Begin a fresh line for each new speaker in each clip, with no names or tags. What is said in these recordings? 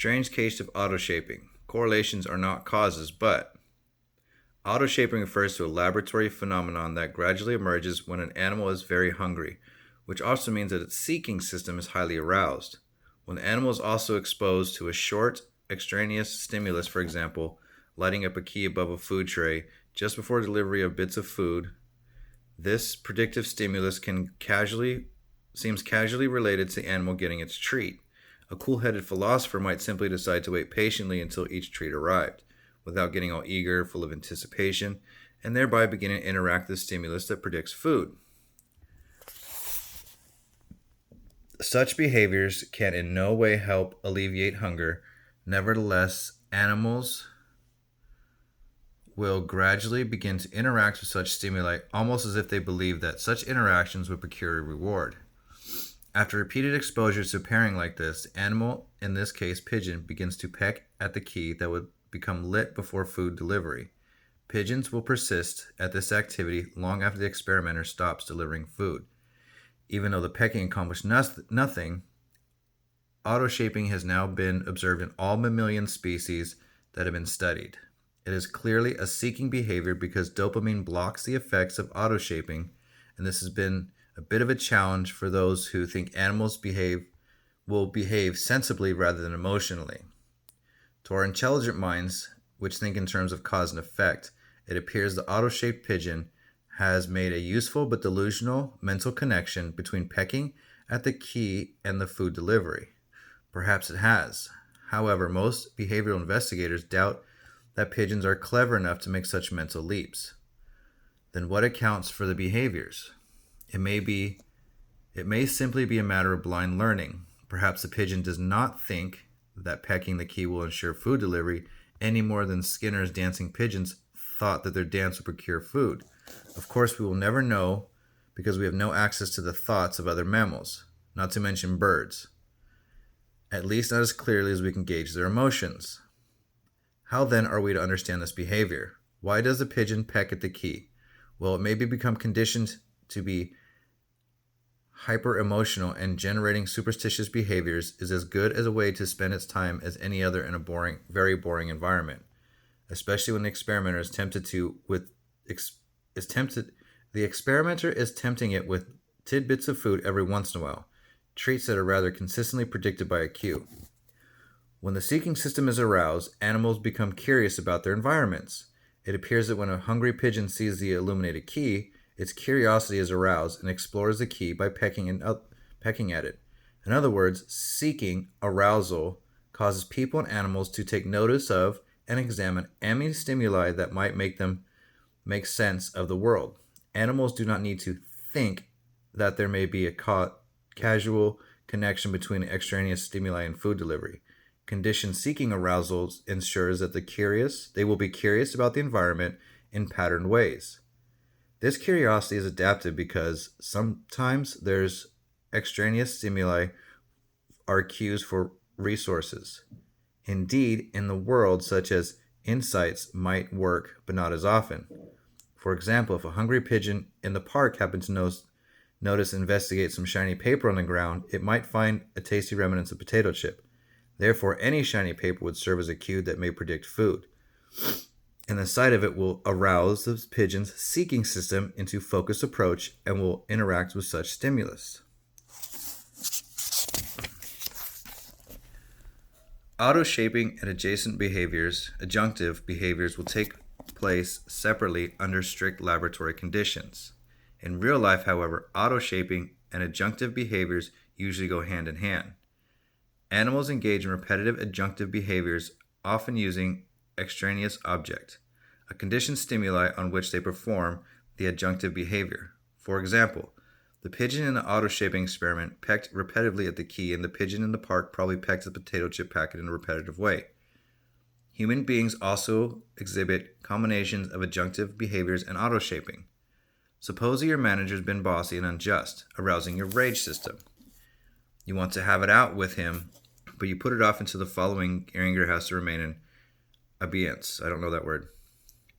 Strange case of autoshaping. Correlations are not causes, but autoshaping refers to a laboratory phenomenon that gradually emerges when an animal is very hungry, which also means that its seeking system is highly aroused. When the animal is also exposed to a short, extraneous stimulus, for example, lighting up a key above a food tray just before delivery of bits of food, this predictive stimulus seems casually related to the animal getting its treat. A cool-headed philosopher might simply decide to wait patiently until each treat arrived, without getting all eager, full of anticipation, and thereby beginning to interact with the stimulus that predicts food. Such behaviors can in no way help alleviate hunger. Nevertheless, animals will gradually begin to interact with such stimuli almost as if they believe that such interactions would procure a reward. After repeated exposures to pairing like this, the animal, in this case pigeon, begins to peck at the key that would become lit before food delivery. Pigeons will persist at this activity long after the experimenter stops delivering food. Even though the pecking accomplished nothing, autoshaping has now been observed in all mammalian species that have been studied. It is clearly a seeking behavior because dopamine blocks the effects of autoshaping, and this has been a bit of a challenge for those who think animals will behave sensibly rather than emotionally. To our intelligent minds, which think in terms of cause and effect, it appears the auto-shaped pigeon has made a useful but delusional mental connection between pecking at the key and the food delivery. Perhaps it has. However, most behavioral investigators doubt that pigeons are clever enough to make such mental leaps. Then what accounts for the behaviors? It may simply be a matter of blind learning. Perhaps the pigeon does not think that pecking the key will ensure food delivery any more than Skinner's dancing pigeons thought that their dance would procure food. Of course, we will never know because we have no access to the thoughts of other mammals, not to mention birds. At least not as clearly as we can gauge their emotions. How then are we to understand this behavior? Why does the pigeon peck at the key? Well, it may become conditioned to be hyper-emotional, and generating superstitious behaviors is as good as a way to spend its time as any other in a very boring environment, especially when the experimenter is tempting it with tidbits of food every once in a while, treats that are rather consistently predicted by a cue. When the seeking system is aroused, animals become curious about their environments. It appears that when a hungry pigeon sees the illuminated key, its curiosity is aroused and explores the key by pecking at it. In other words, seeking arousal causes people and animals to take notice of and examine any stimuli that might make them make sense of the world. Animals do not need to think that there may be a casual connection between extraneous stimuli and food delivery. Conditioned seeking arousal ensures that they will be curious about the environment in patterned ways. This curiosity is adaptive because sometimes there's extraneous stimuli are cues for resources. Indeed, in the world, such as insights might work, but not as often. For example, if a hungry pigeon in the park happened to notice and investigate some shiny paper on the ground, it might find a tasty remnants of potato chip. Therefore, any shiny paper would serve as a cue that may predict food. And the sight of it will arouse the pigeon's seeking system into focused approach and will interact with such stimulus. Auto-shaping and adjunctive behaviors will take place separately under strict laboratory conditions. In real life, however, auto-shaping and adjunctive behaviors usually go hand in hand. Animals engage in repetitive adjunctive behaviors, often using extraneous object, a conditioned stimuli on which they perform the adjunctive behavior. For example, the pigeon in the auto-shaping experiment pecked repetitively at the key, and the pigeon in the park probably pecked the potato chip packet in a repetitive way. Human beings also exhibit combinations of adjunctive behaviors and auto-shaping. Suppose your manager's been bossy and unjust, arousing your rage system. You want to have it out with him, but you put it off until the following anger has to remain in abeyance. I don't know that word.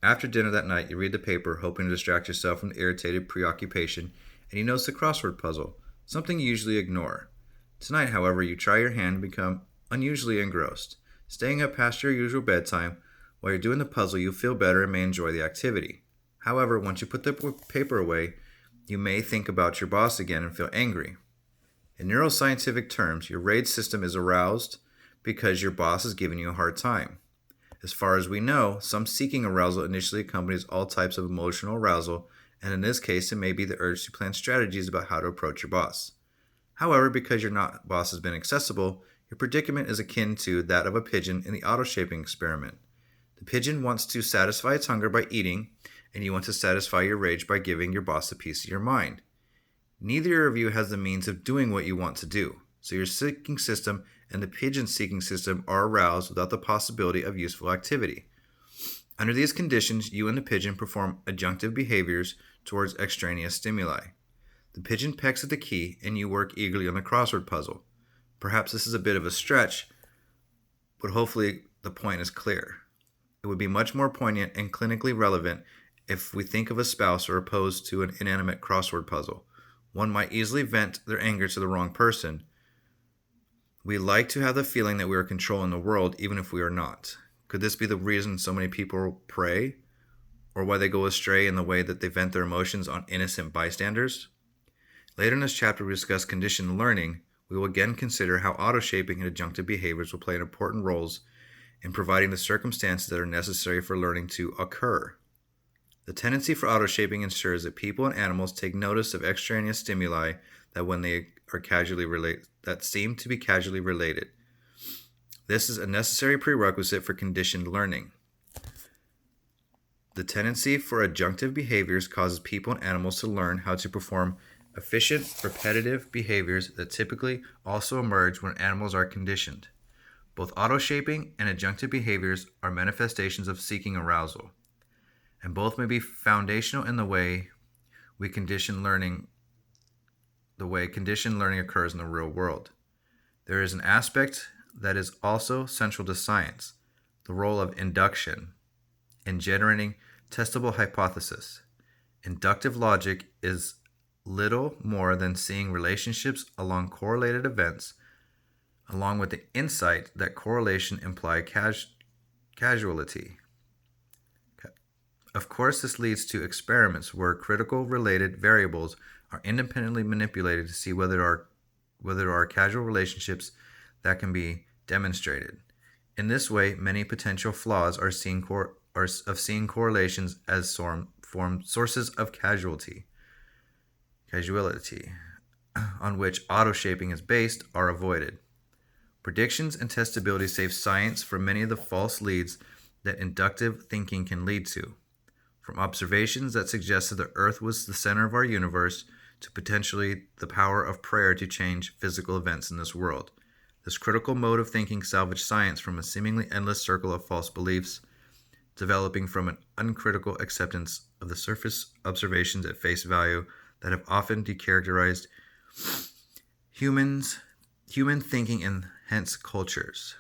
After dinner that night, you read the paper, hoping to distract yourself from the irritated preoccupation, and you notice the crossword puzzle, something you usually ignore. Tonight, however, you try your hand and become unusually engrossed. Staying up past your usual bedtime while you're doing the puzzle, you feel better and may enjoy the activity. However, once you put the paper away, you may think about your boss again and feel angry. In neuroscientific terms, your rage system is aroused because your boss is giving you a hard time. As far as we know, some seeking arousal initially accompanies all types of emotional arousal, and in this case, it may be the urge to plan strategies about how to approach your boss. However, because your boss has been accessible, your predicament is akin to that of a pigeon in the autoshaping experiment. The pigeon wants to satisfy its hunger by eating, and you want to satisfy your rage by giving your boss a piece of your mind. Neither of you has the means of doing what you want to do, so your seeking system and the pigeon's seeking system are aroused without the possibility of useful activity. Under these conditions, you and the pigeon perform adjunctive behaviors towards extraneous stimuli. The pigeon pecks at the key, and you work eagerly on the crossword puzzle. Perhaps this is a bit of a stretch, but hopefully the point is clear. It would be much more poignant and clinically relevant if we think of a spouse or opposed to an inanimate crossword puzzle. One might easily vent their anger to the wrong person. We like to have the feeling that we are controlling the world, even if we are not. Could this be the reason so many people pray, or why they go astray in the way that they vent their emotions on innocent bystanders? Later in this chapter, we discuss conditioned learning. We will again consider how autoshaping and adjunctive behaviors will play important roles in providing the circumstances that are necessary for learning to occur. The tendency for autoshaping ensures that people and animals take notice of extraneous stimuli that seem to be casually related. This is a necessary prerequisite for conditioned learning. The tendency for adjunctive behaviors causes people and animals to learn how to perform efficient, repetitive behaviors that typically also emerge when animals are conditioned. Both autoshaping and adjunctive behaviors are manifestations of seeking arousal, and both may be foundational in the way conditioned learning occurs in the real world. There is an aspect that is also central to science, the role of induction in generating testable hypotheses. Inductive logic is little more than seeing relationships along correlated events, along with the insight that correlation imply causality. Of course, this leads to experiments where critical related variables are independently manipulated to see whether there are causal relationships that can be demonstrated. In this way, many potential flaws are seeing correlations as sources of causality, on which autoshaping is based, are avoided. Predictions and testability save science from many of the false leads that inductive thinking can lead to. From observations that suggested the Earth was the center of our universe to potentially the power of prayer to change physical events in this world. This critical mode of thinking salvaged science from a seemingly endless circle of false beliefs, developing from an uncritical acceptance of the surface observations at face value that have often decharacterized human thinking and hence cultures.